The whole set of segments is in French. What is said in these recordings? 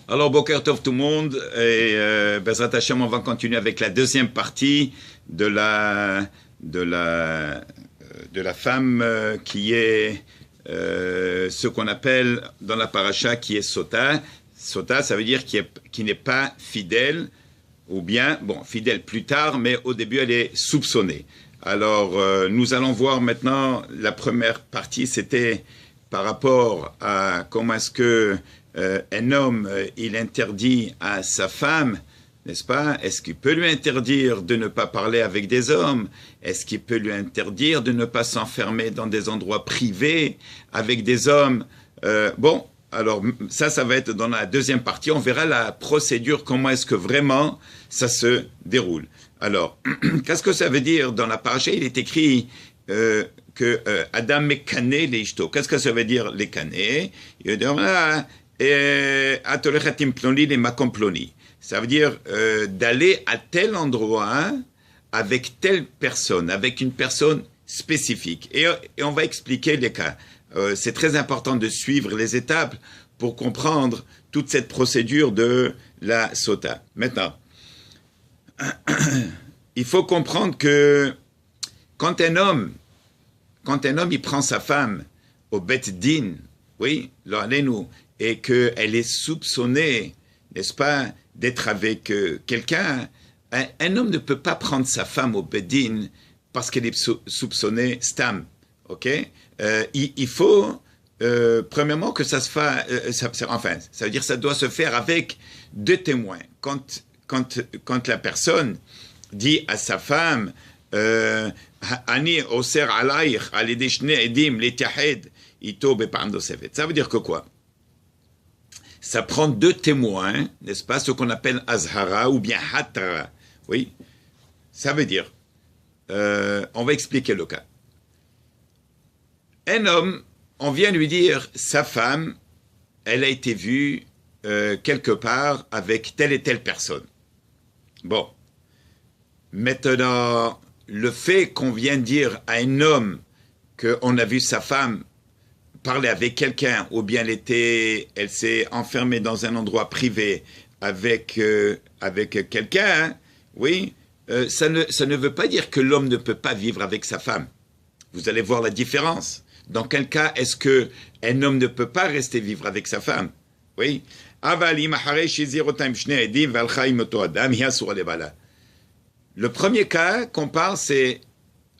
Alors, Boker Tov tout le monde, et Bezrat Hashem, on va continuer avec la deuxième partie de la femme qui est ce qu'on appelle dans la paracha qui est Sota. Sota, ça veut dire qui n'est pas fidèle, ou bien, bon, fidèle plus tard, mais au début elle est soupçonnée. Alors, nous allons voir maintenant, la première partie, c'était par rapport à comment est-ce que un homme, il interdit à sa femme, n'est-ce pas? Est-ce qu'il peut lui interdire de ne pas parler avec des hommes? Est-ce qu'il peut lui interdire de ne pas s'enfermer dans des endroits privés avec des hommes? Bon, alors ça va être dans la deuxième partie. On verra la procédure, comment est-ce que vraiment ça se déroule. Alors, qu'est-ce que ça veut dire dans la paracha? Il est écrit que Adam mekané les ishto. Qu'est-ce que ça veut dire les kané? Il veut dire atolechatim ploni les makom ploni. Ça veut dire d'aller à tel endroit avec telle personne, avec une personne spécifique. Et on va expliquer les cas. C'est très important de suivre les étapes pour comprendre toute cette procédure de la sota. Maintenant, il faut comprendre que quand un homme il prend sa femme au Bet Din, oui, nous, et qu'elle est soupçonnée, n'est-ce pas, d'être avec quelqu'un, un homme ne peut pas prendre sa femme au Bet Din parce qu'elle est soupçonnée stam, ok? Il faut, premièrement, que ça se fasse, enfin, ça veut dire que ça doit se faire avec deux témoins. Quand la personne dit à sa femme, Ani oser alaych alidei shnei edim litahed ito bepa'am nosefet. Ça veut dire que quoi? Ça prend deux témoins, n'est-ce pas, ce qu'on appelle azhara ou bien hatra. Oui, ça veut dire, on va expliquer le cas. Un homme, on vient lui dire, sa femme, elle a été vue quelque part avec telle et telle personne. Bon, maintenant, le fait qu'on vient dire à un homme qu'on a vu sa femme parler avec quelqu'un, ou bien elle s'est enfermée dans un endroit privé avec quelqu'un, hein, oui, ça ne veut pas dire que l'homme ne peut pas vivre avec sa femme. Vous allez voir la différence. Dans quel cas est-ce qu'un homme ne peut pas rester vivre avec sa femme? Oui. Le premier cas qu'on parle, c'est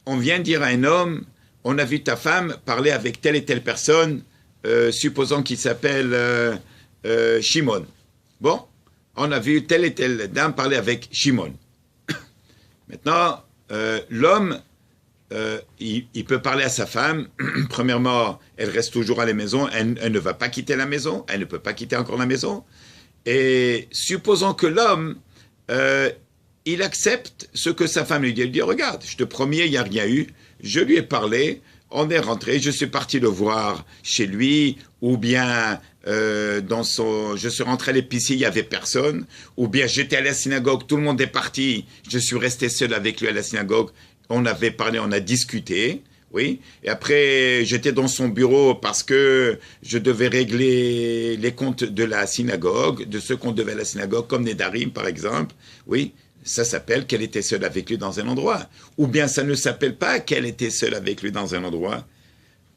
on vient dire à un homme, on a vu ta femme parler avec telle et telle personne, supposons qu'il s'appelle Shimon. Bon, on a vu telle et telle dame parler avec Shimon. Maintenant, l'homme, il peut parler à sa femme. Premièrement, elle reste toujours à la maison, elle ne va pas quitter la maison, elle ne peut pas quitter encore la maison. Et supposons que l'homme, il accepte ce que sa femme lui dit. Elle dit, regarde, je te promets, il n'y a rien eu. Je lui ai parlé, on est rentré, je suis parti le voir chez lui, ou bien je suis rentré à l'épicerie, il n'y avait personne, ou bien j'étais à la synagogue, tout le monde est parti, je suis resté seul avec lui à la synagogue, on avait parlé, on a discuté, oui, et après j'étais dans son bureau parce que je devais régler les comptes de la synagogue, de ce qu'on devait à la synagogue, comme Nedarim par exemple, oui. Ça s'appelle qu'elle était seule avec lui dans un endroit. Ou bien ça ne s'appelle pas qu'elle était seule avec lui dans un endroit.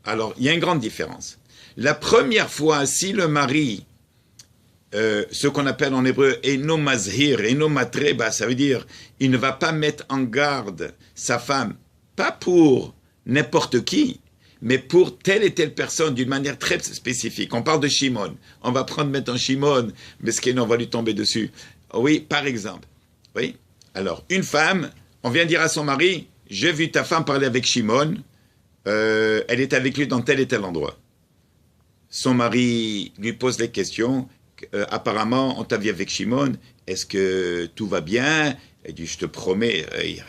Alors, il y a une grande différence. La première fois, si le mari, ce qu'on appelle en hébreu eno mazhir, eno matreba, ça veut dire il ne va pas mettre en garde sa femme, pas pour n'importe qui, mais pour telle et telle personne d'une manière très spécifique. On parle de Shimon. On va prendre maintenant Shimon, mais ce qu'on va lui tomber dessus. Oui, par exemple. Oui. Alors, une femme, on vient dire à son mari, j'ai vu ta femme parler avec Shimon, elle est avec lui dans tel et tel endroit. Son mari lui pose les questions, apparemment, on t'a vu avec Shimon, est-ce que tout va bien? Elle dit, je te promets, il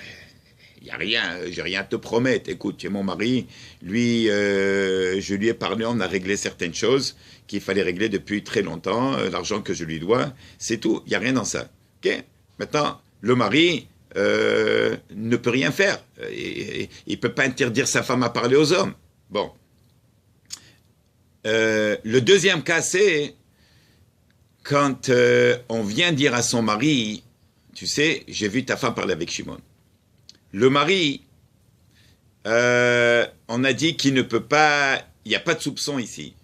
n'y a rien, j'ai rien à te promettre. Écoute, tu es mon mari, lui, je lui ai parlé, on a réglé certaines choses qu'il fallait régler depuis très longtemps, l'argent que je lui dois, c'est tout, il n'y a rien dans ça. Ok? Maintenant, le mari ne peut rien faire. Il ne peut pas interdire sa femme à parler aux hommes. Bon. Le deuxième cas, c'est quand on vient dire à son mari, tu sais, j'ai vu ta femme parler avec Shimon. Le mari, on a dit qu'il ne peut pas, il n'y a pas de soupçon ici.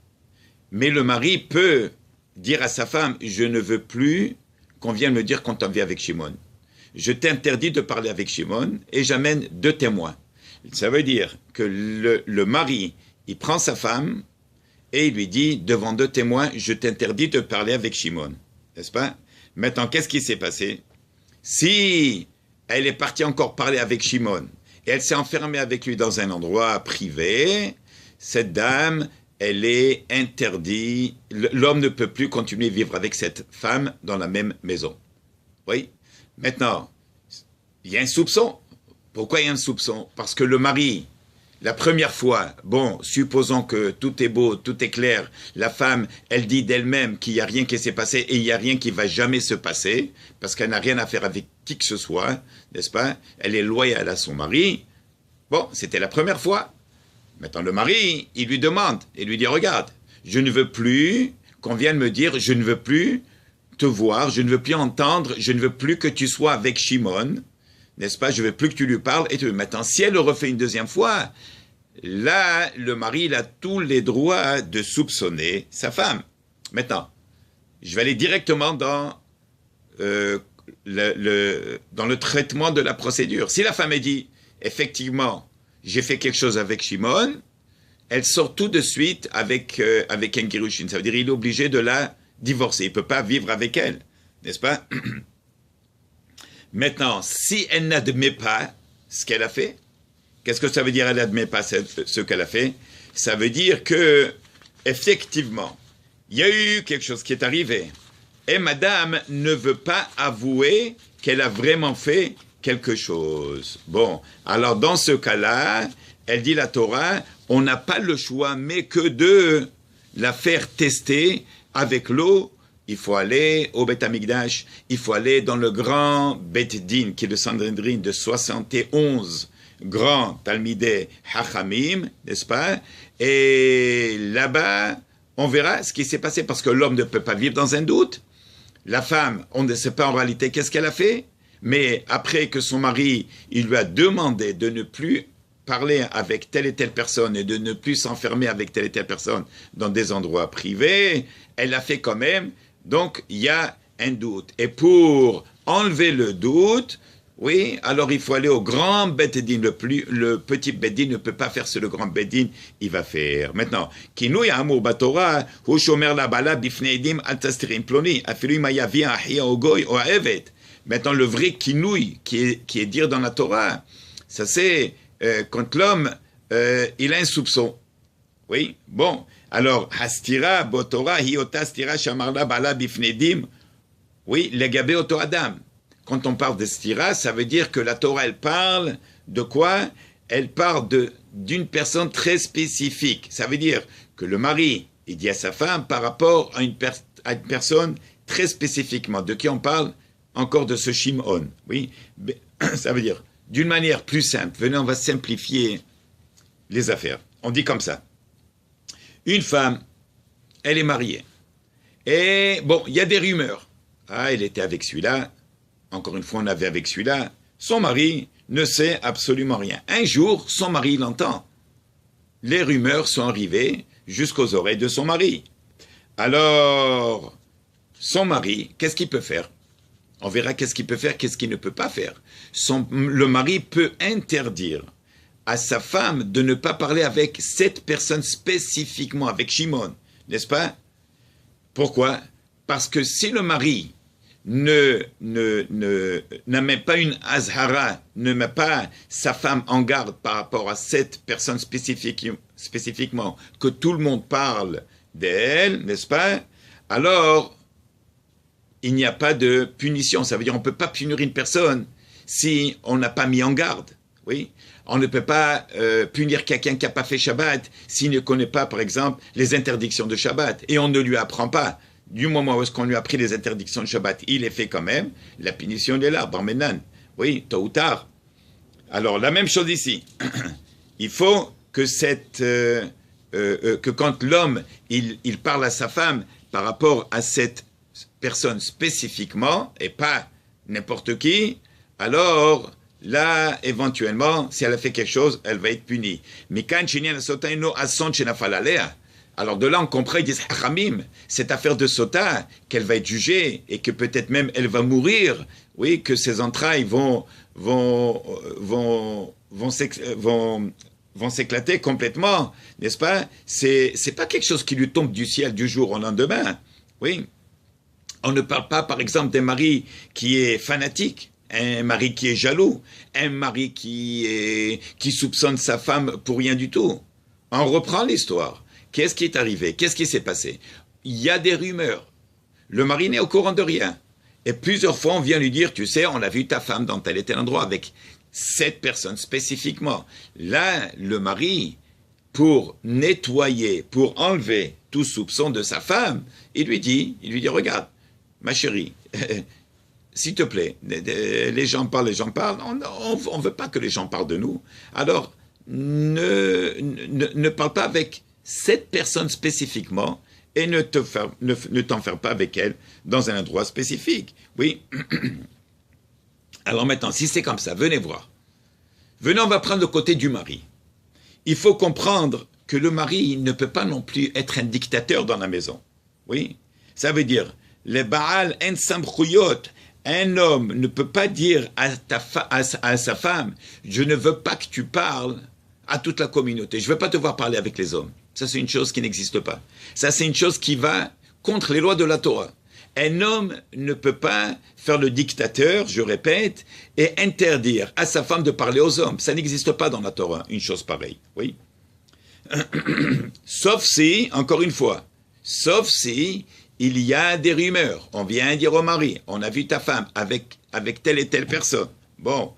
Mais le mari peut dire à sa femme, je ne veux plus qu'on vienne me dire qu'on t'en vient avec Shimon. Je t'interdis de parler avec Shimon et j'amène 2 témoins. Ça veut dire que le mari, il prend sa femme et il lui dit, devant 2 témoins, je t'interdis de parler avec Shimon. N'est-ce pas? Maintenant, qu'est-ce qui s'est passé? Si elle est partie encore parler avec Shimon et elle s'est enfermée avec lui dans un endroit privé, cette dame, elle est interdite. L'homme ne peut plus continuer à vivre avec cette femme dans la même maison. Oui? Maintenant, il y a un soupçon. Pourquoi il y a un soupçon? Parce que le mari, la première fois, bon, supposons que tout est beau, tout est clair, la femme, elle dit d'elle-même qu'il n'y a rien qui s'est passé et il n'y a rien qui va jamais se passer, parce qu'elle n'a rien à faire avec qui que ce soit, n'est-ce pas? Elle est loyale à son mari. Bon, c'était la première fois. Maintenant, le mari, il lui demande, il lui dit, regarde, je ne veux plus qu'on vienne me dire, je ne veux plus te voir, je ne veux plus entendre, je ne veux plus que tu sois avec Shimon, n'est-ce pas? Je ne veux plus que tu lui parles. Et maintenant, si elle le refait une deuxième fois, là, le mari, il a tous les droits de soupçonner sa femme. Maintenant, je vais aller directement dans le traitement de la procédure. Si la femme est dit, effectivement, j'ai fait quelque chose avec Shimon, elle sort tout de suite avec un girushin. Ça veut dire qu'il est obligé de la divorcer. Il ne peut pas vivre avec elle, n'est-ce pas? Maintenant, si elle n'admet pas ce qu'elle a fait, qu'est-ce que ça veut dire elle n'admet pas ce qu'elle a fait? Ça veut dire que, effectivement, il y a eu quelque chose qui est arrivé. Et madame ne veut pas avouer qu'elle a vraiment fait quelque chose. Bon, alors dans ce cas-là, elle dit la Torah, on n'a pas le choix, mais que de la faire tester avec l'eau. Il faut aller au Beth Amikdash, il faut aller dans le grand Beth Din, qui est le Sanhedrin de 71 grands Talmidei Hachamim, n'est-ce pas? Et là-bas, on verra ce qui s'est passé, parce que l'homme ne peut pas vivre dans un doute. La femme, on ne sait pas en réalité qu'est-ce qu'elle a fait, mais après que son mari, il lui a demandé de ne plus parler avec telle et telle personne et de ne plus s'enfermer avec telle et telle personne dans des endroits privés, elle l'a fait quand même. Donc, il y a un doute. Et pour enlever le doute, oui, alors il faut aller au grand Beth Din. Le petit Beth Din ne peut pas faire ce que le grand Beth Din, il va faire. Maintenant, Kinouy Amour Batora, Hu Shomer la Bala Bifnei Edim Al Tastirim Ploni, Afilu Mayavi Ahia Ogoy O Evet. Maintenant, le vrai Kinouy, qui est dire dans la Torah, ça c'est quand l'homme, il a un soupçon. Oui, bon. Alors, Hastira, Botora, Hiota, Stira, Shamarla, Bala, Bifnedim. Oui, Legabe, Oto Adam. Quand on parle de Stira, ça veut dire que la Torah, elle parle de quoi? Elle parle d'une personne très spécifique. Ça veut dire que le mari, il dit à sa femme par rapport à une personne très spécifiquement. De qui on parle? Encore de ce Shimon. Oui, ça veut dire, d'une manière plus simple. Venez, on va simplifier les affaires. On dit comme ça. Une femme, elle est mariée. Et bon, il y a des rumeurs. Ah, elle était avec celui-là. Encore une fois, on avait avec celui-là. Son mari ne sait absolument rien. Un jour, son mari l'entend. Les rumeurs sont arrivées jusqu'aux oreilles de son mari. Alors, son mari, qu'est-ce qu'il peut faire? On verra qu'est-ce qu'il peut faire, qu'est-ce qu'il ne peut pas faire. Le mari peut interdire à sa femme de ne pas parler avec cette personne spécifiquement, avec Shimon, n'est-ce pas? Pourquoi? Parce que si le mari n'amène pas une azhara, ne met pas sa femme en garde par rapport à cette personne spécifiquement, que tout le monde parle d'elle, n'est-ce pas? Alors, il n'y a pas de punition. Ça veut dire qu'on ne peut pas punir une personne si on n'a pas mis en garde. Oui, on ne peut pas punir quelqu'un qui n'a pas fait Shabbat s'il ne connaît pas, par exemple, les interdictions de Shabbat. Et on ne lui apprend pas. Du moment où est-ce qu'on lui a appris les interdictions de Shabbat, il les fait quand même. La punition est là, Barmenan. Oui, tôt ou tard. Alors, la même chose ici. Il faut que que quand l'homme, il parle à sa femme par rapport à cette personne spécifiquement et pas n'importe qui, alors là, éventuellement, si elle a fait quelque chose, elle va être punie. Alors de là, on comprend, ils disent, Hachamim, cette affaire de Sota, qu'elle va être jugée et que peut-être même elle va mourir, oui, que ses entrailles vont s'éclater complètement, n'est-ce pas? C'est pas quelque chose qui lui tombe du ciel du jour au lendemain, oui. On ne parle pas, par exemple, d'un mari qui est fanatique, un mari qui est jaloux, un mari qui soupçonne sa femme pour rien du tout. On reprend l'histoire. Qu'est-ce qui est arrivé? Qu'est-ce qui s'est passé? Il y a des rumeurs. Le mari n'est au courant de rien. Et plusieurs fois, on vient lui dire, tu sais, on a vu ta femme dans tel et tel endroit avec cette personne spécifiquement. Là, le mari, pour nettoyer, pour enlever tout soupçon de sa femme, il lui dit, regarde, ma chérie, s'il te plaît, les gens parlent, on ne veut pas que les gens parlent de nous. Alors, ne parle pas avec cette personne spécifiquement et ne t'enferme pas avec elle dans un endroit spécifique. Oui. Alors maintenant, si c'est comme ça, venez voir. Venez, on va prendre le côté du mari. Il faut comprendre que le mari ne peut pas non plus être un dictateur dans la maison. Oui. Ça veut dire, le Baal en samchuyot, un homme ne peut pas dire à sa femme, je ne veux pas que tu parles à toute la communauté, je ne veux pas te voir parler avec les hommes. Ça, c'est une chose qui n'existe pas. Ça, c'est une chose qui va contre les lois de la Torah. Un homme ne peut pas faire le dictateur, je répète, et interdire à sa femme de parler aux hommes. Ça n'existe pas dans la Torah, une chose pareille. Oui. Sauf si, encore une fois, sauf si il y a des rumeurs. On vient dire au mari, on a vu ta femme avec telle et telle personne. Bon.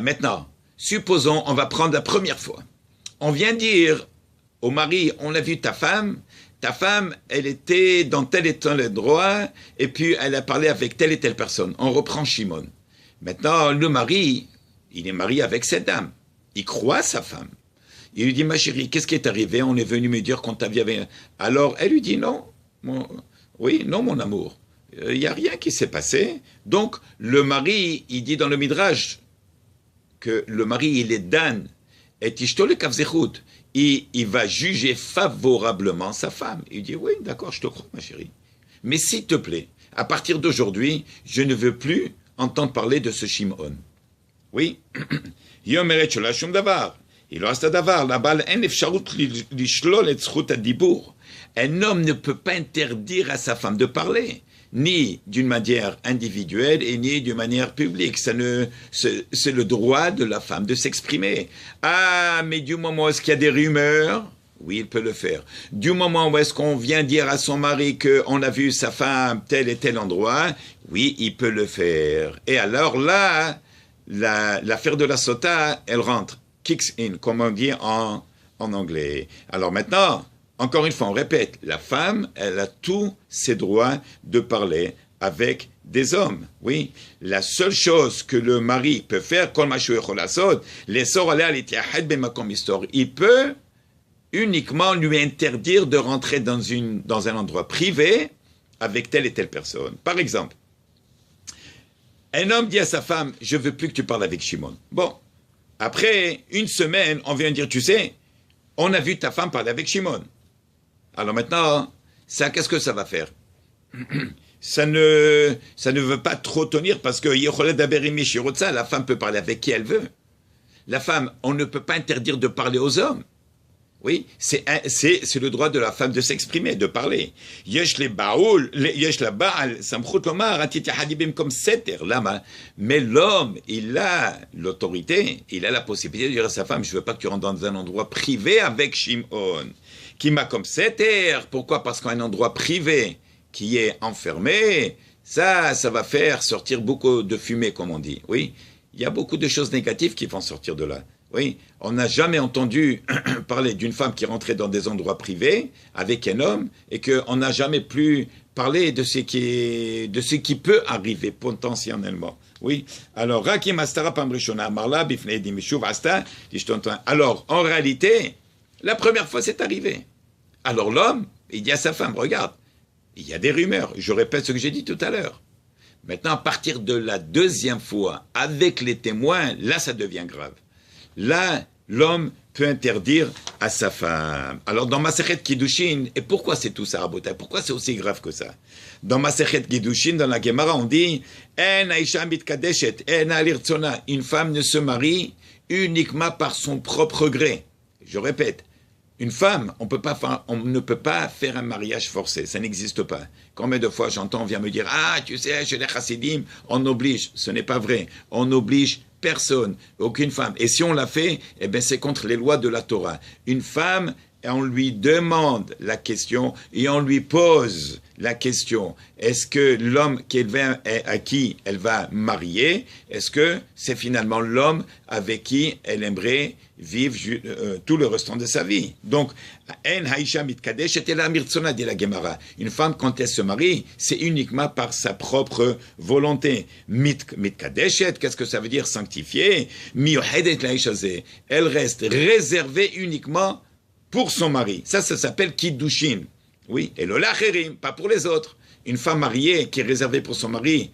Maintenant, supposons, on va prendre la première fois. On vient dire au mari, on a vu ta femme, elle était dans tel et tel endroit, et puis elle a parlé avec telle et telle personne. On reprend Shimon. Maintenant, le mari, il est marié avec cette dame. Il croit sa femme. Il lui dit, ma chérie, qu'est-ce qui est arrivé? On est venu me dire qu'on t'avait... Alors, elle lui dit, non, mon amour. Il n'y a rien qui s'est passé. Donc, le mari, il dit dans le Midrash que le mari, il est Dan. Et Tishtole Kavzechut, il va juger favorablement sa femme. Il dit, oui, d'accord, je te crois, ma chérie. Mais s'il te plaît, à partir d'aujourd'hui, je ne veux plus entendre parler de ce Shimon. Oui. Yomeret Shola Shum Davar. Il reste Davar. La balle, en efsharut lishlol et zchut adibur. Un homme ne peut pas interdire à sa femme de parler, ni d'une manière individuelle et ni d'une manière publique. C'est le droit de la femme de s'exprimer. Ah, mais du moment où est-ce qu'il y a des rumeurs, oui, il peut le faire. Du moment où est-ce qu'on vient dire à son mari qu'on a vu sa femme tel et tel endroit, oui, il peut le faire. Et alors là, l'affaire de la sota, elle rentre, kicks in, comme on dit en anglais. Alors maintenant, encore une fois, on répète, la femme, elle a tous ses droits de parler avec des hommes. Oui, la seule chose que le mari peut faire, il peut uniquement lui interdire de rentrer dans un endroit privé avec telle et telle personne. Par exemple, un homme dit à sa femme, je veux plus que tu parles avec Shimon. Bon, après une semaine, on vient dire, tu sais, on a vu ta femme parler avec Shimon. Alors maintenant, ça, qu'est-ce que ça va faire? Ça ne veut pas trop tenir parce que la femme peut parler avec qui elle veut. La femme, on ne peut pas interdire de parler aux hommes. Oui, c'est le droit de la femme de s'exprimer, de parler. Mais l'homme, il a l'autorité, il a la possibilité de dire à sa femme, je ne veux pas que tu rentres dans un endroit privé avec Shimon. Qui m'a comme setter. Pourquoi? Parce qu'un endroit privé qui est enfermé, ça va faire sortir beaucoup de fumée, comme on dit. Oui, il y a beaucoup de choses négatives qui vont sortir de là. Oui, on n'a jamais entendu parler d'une femme qui rentrait dans des endroits privés avec un homme et qu'on n'a jamais plus parlé de ce qui peut arriver potentiellement. Oui, alors, alors en réalité, La première fois, c'est arrivé. Alors l'homme, il dit à sa femme, regarde, il y a des rumeurs, je répète ce que j'ai dit tout à l'heure. Maintenant, à partir de la deuxième fois, avec les témoins, là, ça devient grave. Là, l'homme peut interdire à sa femme. Alors, dans Masechet Kiddushin, et pourquoi c'est tout ça, Rabotai? Pourquoi c'est aussi grave que ça? Dans Masechet Kiddushin, dans la Gemara, on dit En Aisha mitkadeshet, en alirtzona. Une femme ne se marie uniquement par son propre gré. Je répète, une femme, on ne peut pas faire un mariage forcé, ça n'existe pas. Combien de fois j'entends, on vient me dire, ah, tu sais, chez les chassidim, on oblige. Ce n'est pas vrai. On n'oblige personne, aucune femme. Et si on l'a fait, eh bien, c'est contre les lois de la Torah. Une femme, on lui demande la question et on lui pose la question. Est-ce que l'homme à qui elle va marier, est-ce que c'est finalement l'homme avec qui elle aimerait vivre tout le restant de sa vie? Donc, En Haïcha Mitkadesh était la Mirtsona de la Gemara. Une femme, quand elle se marie, c'est uniquement par sa propre volonté. Mitkadeshet, qu'est-ce que ça veut dire sanctifier? Miohedet laïchazé. Elle reste réservée uniquement pour son mari. Ça s'appelle Kiddushin. Oui, et le lacherim, pas pour les autres. Une femme mariée qui est réservée pour son mari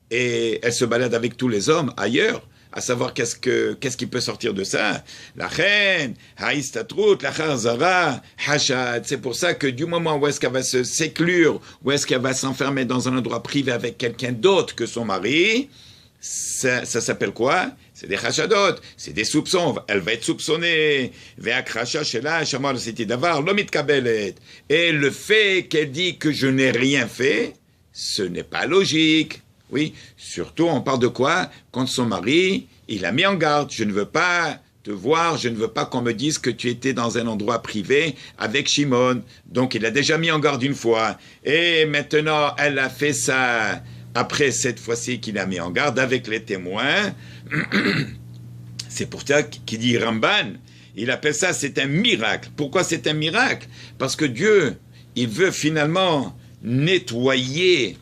et elle se balade avec tous les hommes ailleurs, à savoir qu'est-ce qui peut sortir de ça. La reine, haïstatrout, la charzara, hachad. C'est pour ça que du moment où est-ce qu'elle va se séclure, où est-ce qu'elle va s'enfermer dans un endroit privé avec quelqu'un d'autre que son mari, ça s'appelle quoi? C'est des chashadot, c'est des soupçons. Elle va être soupçonnée. Et le fait qu'elle dit que je n'ai rien fait, ce n'est pas logique. Oui, surtout on parle de quoi? Quand son mari, il a mis en garde. Je ne veux pas te voir, je ne veux pas qu'on me dise que tu étais dans un endroit privé avec Shimon. Donc il a déjà mis en garde une fois. Et maintenant, elle a fait ça après cette fois-ci qu'il a mis en garde avec les témoins. C'est pour ça qu'il dit Ramban, il appelle ça, c'est un miracle. Pourquoi c'est un miracle? Parce que Dieu, il veut finalement nettoyer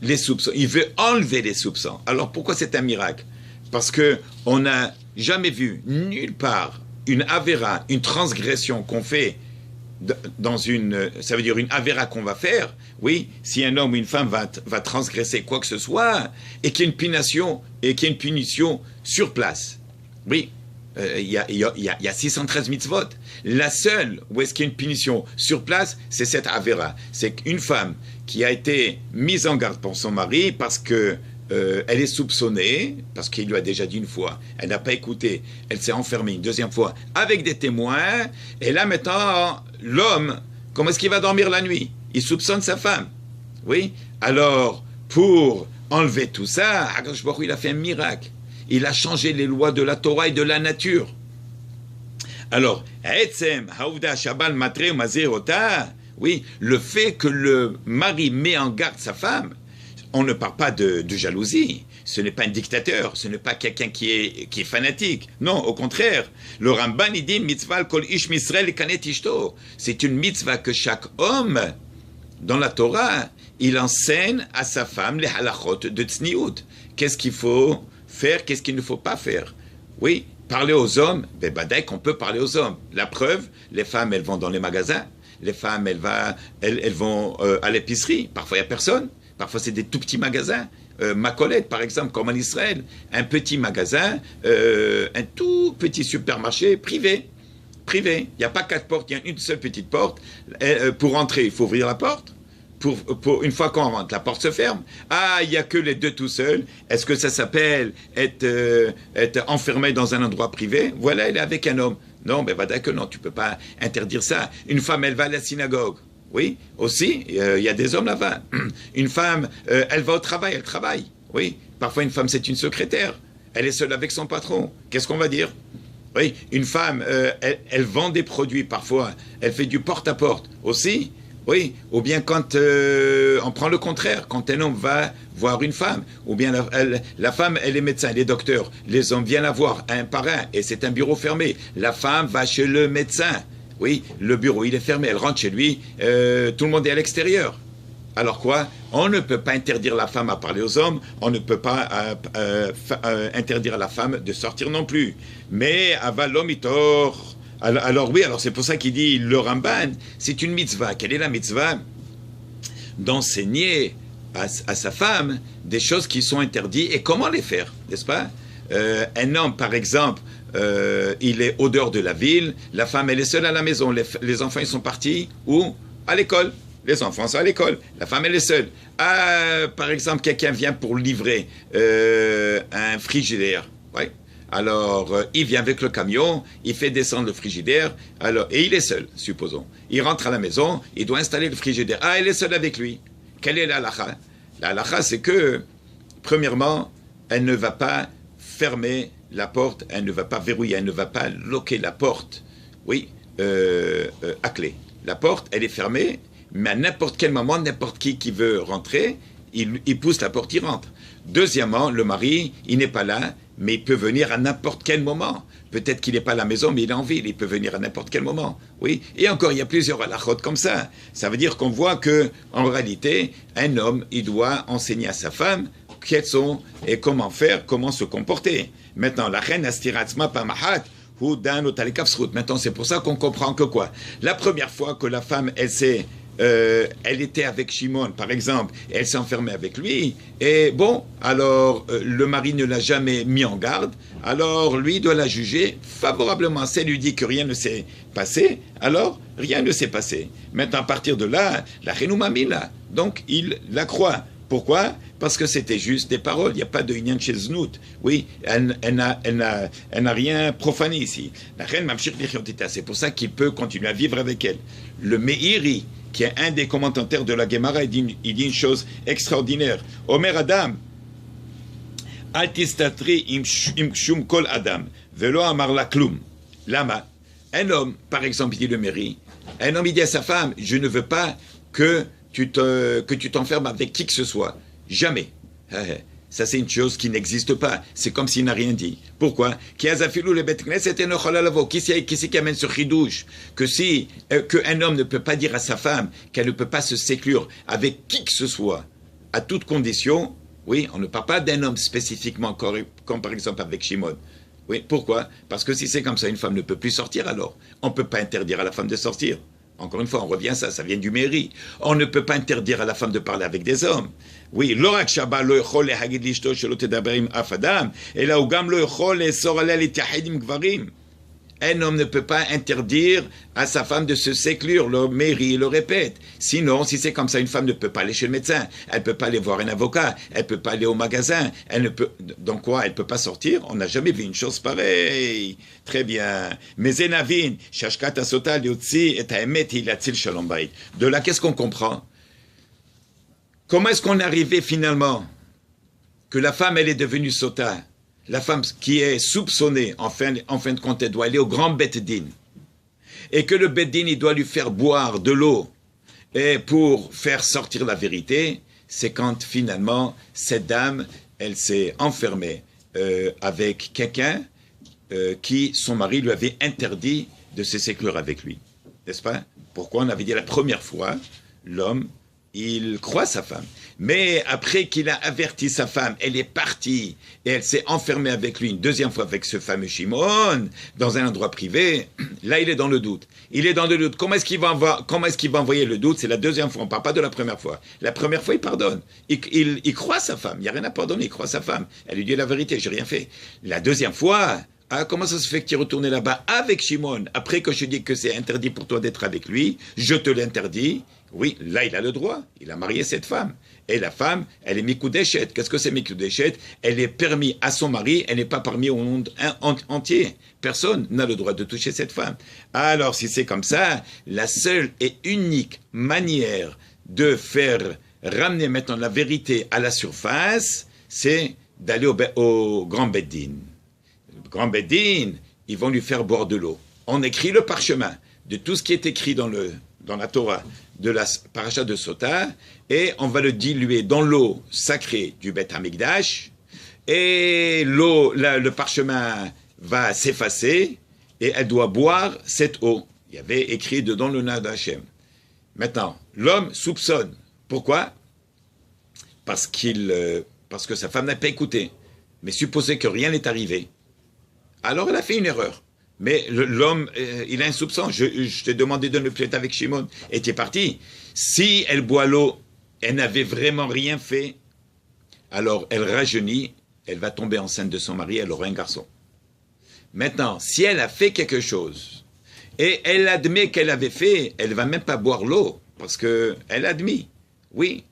les soupçons, il veut enlever les soupçons. Alors pourquoi c'est un miracle? Parce qu'on n'a jamais vu nulle part une avéra, une transgression qu'on fait ça veut dire une avéra qu'on va faire, oui, si un homme ou une femme va transgresser quoi que ce soit, et qu'il y ait une punition sur place. Oui, il y a 613 mitzvot. La seule où est-ce qu'il y a une punition sur place, c'est cette avéra. C'est qu'une femme qui a été mise en garde pour son mari parce que elle est soupçonnée, parce qu'il lui a déjà dit une fois, elle n'a pas écouté, elle s'est enfermée une deuxième fois avec des témoins, et là maintenant, l'homme, comment est-ce qu'il va dormir la nuit? Il soupçonne sa femme. Oui? Alors, pour enlever tout ça, Akadosh Baruch Hu, il a fait un miracle. Il a changé les lois de la Torah et de la nature. Alors, oui, le fait que le mari met en garde sa femme, on ne parle pas de jalousie. Ce n'est pas un dictateur, ce n'est pas quelqu'un qui est fanatique. Non, au contraire. Le Ramban, il dit, mitzvah kol ish misrael kanet ishto. C'est une mitzvah que chaque homme, dans la Torah, il enseigne à sa femme les halachot de tzniut. Qu'est-ce qu'il faut faire, qu'est-ce qu'il ne faut pas faire. Oui, parler aux hommes, ben badai qu'on peut parler aux hommes. La preuve, les femmes, elles vont dans les magasins. Les femmes, elles vont à l'épicerie. Parfois, il n'y a personne. Parfois, c'est des tout petits magasins. Macolette, par exemple, comme en Israël. Un petit magasin, un tout petit supermarché privé. Privé. Il n'y a pas 4 portes, il y a une seule petite porte. Pour entrer, il faut ouvrir la porte. Une fois qu'on rentre, la porte se ferme. Ah, il n'y a que les deux tout seuls. Est-ce que ça s'appelle être enfermé dans un endroit privé? Voilà, elle est avec un homme. Non, mais va d'accord, non, tu ne peux pas interdire ça. Une femme, elle va à la synagogue. Oui, aussi, il y a des hommes là-bas. Une femme, elle va au travail, elle travaille. Oui, parfois une femme, c'est une secrétaire. Elle est seule avec son patron. Qu'est-ce qu'on va dire? Oui, une femme, elle vend des produits parfois. Elle fait du porte-à-porte aussi. Oui, ou bien quand on prend le contraire, quand un homme va voir une femme, ou bien la femme, elle est médecin, elle est docteur. Les hommes viennent la voir un par un, et c'est un bureau fermé. La femme va chez le médecin. Oui, le bureau, il est fermé, elle rentre chez lui, tout le monde est à l'extérieur. Alors quoi? On ne peut pas interdire la femme à parler aux hommes, on ne peut pas interdire à la femme de sortir non plus. Mais avalomitor, Alors oui, alors c'est pour ça qu'il dit le Ramban, c'est une mitzvah. Quelle est la mitzvah? D'enseigner à sa femme des choses qui sont interdites et comment les faire, n'est-ce pas? Un homme, par exemple, il est au dehors de la ville, la femme elle est seule à la maison, les enfants ils sont partis où? À l'école. Les enfants sont à l'école, la femme elle est seule. Par exemple, quelqu'un vient pour livrer un frigidaire. Ouais. Alors, il vient avec le camion, il fait descendre le frigidaire, et il est seul, supposons. Il rentre à la maison, il doit installer le frigidaire. Elle est seule avec lui. Quelle est la halakha? La halakha, c'est que, premièrement, elle ne va pas fermer la porte, elle ne va pas verrouiller, elle ne va pas loquer la porte, oui, à clé. La porte, elle est fermée, mais à n'importe quel moment, n'importe qui veut rentrer, il pousse la porte, il rentre. Deuxièmement, le mari, il n'est pas là, mais il peut venir à n'importe quel moment. Peut-être qu'il n'est pas à la maison, mais il est en ville, il peut venir à n'importe quel moment. Oui. Et encore, il y a plusieurs halachot comme ça. Ça veut dire qu'on voit que, en réalité, un homme, il doit enseigner à sa femme quels sont et comment faire, comment se comporter. Maintenant, la reine astiratzma pamahat, ou dan otalikafsrut. Maintenant, c'est pour ça qu'on comprend que quoi? La première fois que la femme, elle était avec Shimon, par exemple, et elle s'est enfermée avec lui, et bon, alors le mari ne l'a jamais mis en garde, alors lui doit la juger favorablement. Si elle lui dit que rien ne s'est passé, alors rien ne s'est passé. Maintenant, à partir de là, la Renoumamila, donc il la croit. Pourquoi? Parce que c'était juste des paroles, il n'y a pas de Inyan chez Znout. Oui, elle n'a rien profané ici. La reine Mamshir Lichiotita, c'est pour ça qu'il peut continuer à vivre avec elle. Le Meiri, qui est un des commentateurs de la Gemara, il dit une chose extraordinaire. Omer Adam, Altistatri im kshum kol Adam, velo amar la klum. Lama. Un homme, par exemple, il dit le Meiri, un homme, il dit à sa femme, je ne veux pas que tu t'enfermes avec qui que ce soit. Jamais. Ça, c'est une chose qui n'existe pas. C'est comme s'il n'a rien dit. Pourquoi? Qui c'est qui amène ce chidouche? Qu'un homme ne peut pas dire à sa femme qu'elle ne peut pas se séclure avec qui que ce soit, à toute condition. Oui, on ne parle pas d'un homme spécifiquement, comme par exemple avec Shimon. Oui, pourquoi? Parce que si c'est comme ça, une femme ne peut plus sortir alors. On ne peut pas interdire à la femme de sortir. Encore une fois, on revient à ça, ça vient du mairie. On ne peut pas interdire à la femme de parler avec des hommes. Oui, l'orak shaba lo yechol lehagid lishto shelo tedaber im af adam, ela hu gam lo yechol le'sor alea lityahed im gvarim. Un homme ne peut pas interdire à sa femme de se séclure, le mairie le répète. Sinon, si c'est comme ça, une femme ne peut pas aller chez le médecin, elle ne peut pas aller voir un avocat, elle ne peut pas aller au magasin, elle ne peut... Donc quoi, elle ne peut pas sortir? On n'a jamais vu une chose pareille. Très bien. Mais Zenavin, Shashkat Asota Liotzi et Haemet Hilatzil Shalom Bayit. De là, qu'est-ce qu'on comprend? Comment est-ce qu'on est arrivé finalement que la femme, elle est devenue Sota? La femme qui est soupçonnée, en fin de compte, elle doit aller au grand Bet Din. Et que le Bet Din, il doit lui faire boire de l'eau et pour faire sortir la vérité, c'est quand finalement, cette dame, elle s'est enfermée avec quelqu'un qui, son mari, lui avait interdit de se séclure avec lui. N'est-ce pas? Pourquoi on avait dit la première fois, l'homme, il croit sa femme. Mais après qu'il a averti sa femme, elle est partie et elle s'est enfermée avec lui une deuxième fois avec ce fameux Shimon dans un endroit privé. Là, il est dans le doute. Il est dans le doute. Comment est-ce qu'il va envoyer le doute? C'est la deuxième fois. On ne parle pas de la première fois. La première fois, il pardonne. Il croit sa femme. Il n'y a rien à pardonner. Il croit sa femme. Elle lui dit la vérité. J'ai rien fait. La deuxième fois... Ah, comment ça se fait que tu es retourné là-bas avec Shimon? Après que je dis que c'est interdit pour toi d'être avec lui, je te l'interdis. Oui, là, il a le droit. Il a marié cette femme. Et la femme, elle est Mikoudéchet. Qu'est-ce que c'est Mikoudéchet? Elle est permis à son mari, elle n'est pas permis au monde entier. Personne n'a le droit de toucher cette femme. Alors, si c'est comme ça, la seule et unique manière de faire ramener maintenant la vérité à la surface, c'est d'aller au grand Beddin. Grand Beddin, ils vont lui faire boire de l'eau. On écrit le parchemin de tout ce qui est écrit dans la Torah de la paracha de Sota, et on va le diluer dans l'eau sacrée du Beth Hamikdash, et le parchemin va s'effacer, et elle doit boire cette eau. Il y avait écrit dedans le nom d'Hachem. Maintenant, l'homme soupçonne. Pourquoi? Parce que sa femme n'a pas écouté. Mais supposez que rien n'est arrivé. Alors elle a fait une erreur. Mais l'homme, il a un soupçon. Je t'ai demandé de ne plus être avec Shimon et tu es parti. Si elle boit l'eau, elle n'avait vraiment rien fait, alors elle rajeunit, elle va tomber enceinte de son mari, elle aura un garçon. Maintenant, si elle a fait quelque chose et elle admet qu'elle avait fait, elle ne va même pas boire l'eau parce qu'elle admet. Oui,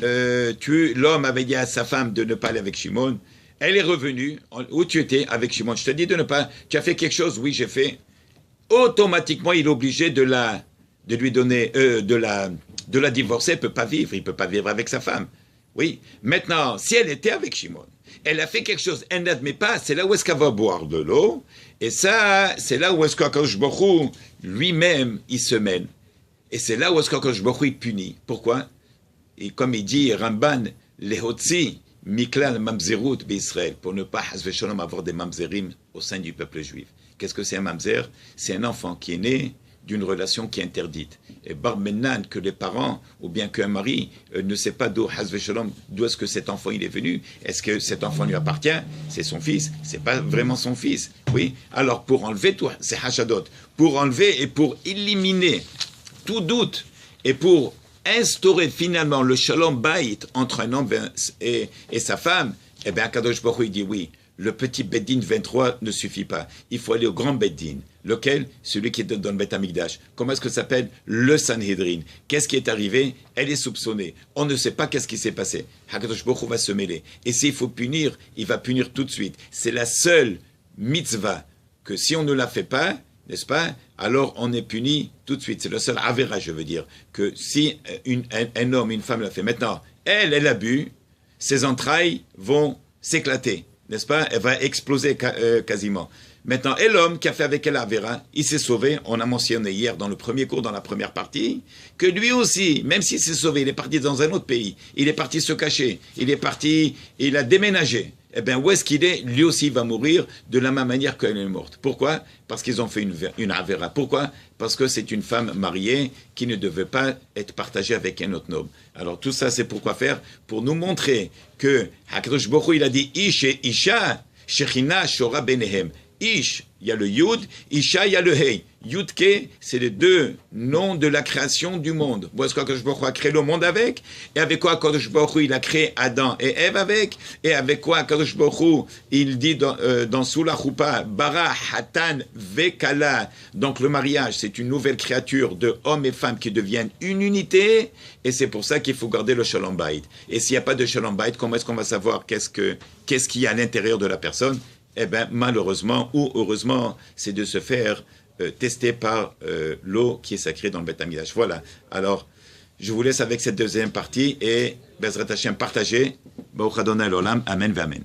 l'homme avait dit à sa femme de ne pas aller avec Shimon. Elle est revenue, où tu étais avec Shimon. Je te dis de ne pas. Tu as fait quelque chose, oui, j'ai fait. Automatiquement, il est obligé de lui donner, de la divorcer. Elle ne peut pas vivre. Il ne peut pas vivre avec sa femme. Oui. Maintenant, si elle était avec Shimon, elle a fait quelque chose, elle n'admet pas. C'est là où est-ce qu'elle va boire de l'eau. Et ça, c'est là où est-ce qu'Akadosh Baruch Hu, lui-même, il se mêle. Et c'est là où est-ce qu'Akadosh Baruch Hu, il punit. Pourquoi? Et comme il dit Ramban, les Hotzi, Miklal Mamzerut d'Israël, pour ne pas avoir des mamzerim au sein du peuple juif. Qu'est-ce que c'est un mamzer? C'est un enfant qui est né d'une relation qui est interdite. Et bar menan, que les parents, ou bien qu'un mari, ne sait pas d'où est-ce que cet enfant il est venu. Est-ce que cet enfant lui appartient? C'est son fils? C'est pas vraiment son fils. Oui. Alors pour enlever tout, c'est hachadot. Pour enlever et pour éliminer tout doute et pour instaurer finalement le shalom bayit entre un homme et sa femme, eh bien, Akadosh Baruch Hu, il dit oui, le petit Beddin 23 ne suffit pas. Il faut aller au grand Beddin. Lequel? Celui qui est dans le Beth Amikdash. Comment est-ce que ça s'appelle? Le Sanhedrin. Qu'est-ce qui est arrivé? Elle est soupçonnée. On ne sait pas qu'est-ce qui s'est passé. Akadosh Baruch Hu va se mêler. Et s'il faut punir, il va punir tout de suite. C'est la seule mitzvah que si on ne la fait pas, n'est-ce pas? Alors on est puni tout de suite. C'est le seul avéra, je veux dire, que si un homme, une femme l'a fait. Maintenant, elle a bu, ses entrailles vont s'éclater, n'est-ce pas? Elle va exploser quasiment. Maintenant, et l'homme qui a fait avec elle avéra, il s'est sauvé. On a mentionné hier dans le premier cours, dans la première partie, que lui aussi, même s'il s'est sauvé, il est parti dans un autre pays, il est parti se cacher, il a déménagé. Eh bien, où est-ce qu'il est? Lui aussi va mourir de la même manière qu'elle est morte. Pourquoi? Parce qu'ils ont fait une avéra. Pourquoi? Parce que c'est une femme mariée qui ne devait pas être partagée avec un autre homme. Alors tout ça, c'est pourquoi faire? Pour nous montrer que Hakadosh Baruch Hu, il a dit Ish et Isha, Shechina Shora Benehem. Ish, il y a le Yud, Isha, il y a le Hei. Yudke, c'est les deux noms de la création du monde. Où est-ce qu'Akadosh Baruch Hu a créé le monde avec? Et avec quoi Akadosh Baruch Hu, il a créé Adam et Ève avec? Et avec quoi Akadosh Baruch Hu, il dit dans Sula Chupa, Bara, Hatan, Vekala. Donc le mariage, c'est une nouvelle créature de hommes et femmes qui deviennent une unité. Et c'est pour ça qu'il faut garder le Shalom Bayit. Et s'il n'y a pas de Shalom Bayit, comment est-ce qu'on va savoir qu'est-ce qu'il y a à l'intérieur de la personne? Eh bien, malheureusement ou heureusement, c'est de se faire tester par l'eau qui est sacrée dans le Beth Amikdash. Voilà. Alors, je vous laisse avec cette deuxième partie et Bezrat Hashem, partagez. Baruch Adonai l'Olam. Amen, amen.